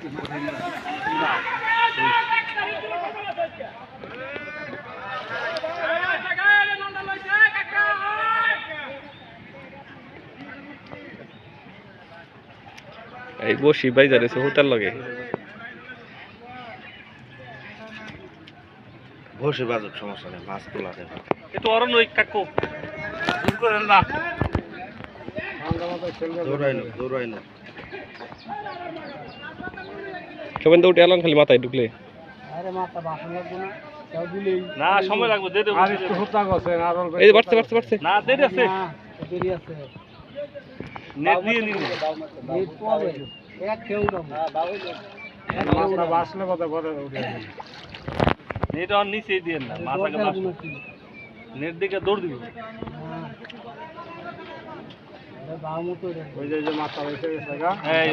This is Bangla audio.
এই বসি বাইজারে হোটেল লগে বসে বাজুক সমস্যা নেই মাছ তোলা দেবে একটু অরণ ওই কাকু দূর করেন না দৌড়াই না কেমন তো উঠে এলাম খালি মাথায় ঢুকলে আরে মাথা বাসন লাগবে না তাও দিলেই না সময় লাগবে দে দে আর একটু হুতা গছে আর অল্প এই বাড়ছে না দেরি আছে না দেরি আছে নেট দিয়ে নিন নেট পরে এক কেউ দাও মাথা বাসলে কথা বলে উঠে নেট অন নিচে দিয়ে না মাথাকে বাস নেট দিকে দৌড় দিবি বামু তো ওই যে মাথা হইছে গেছে গা এই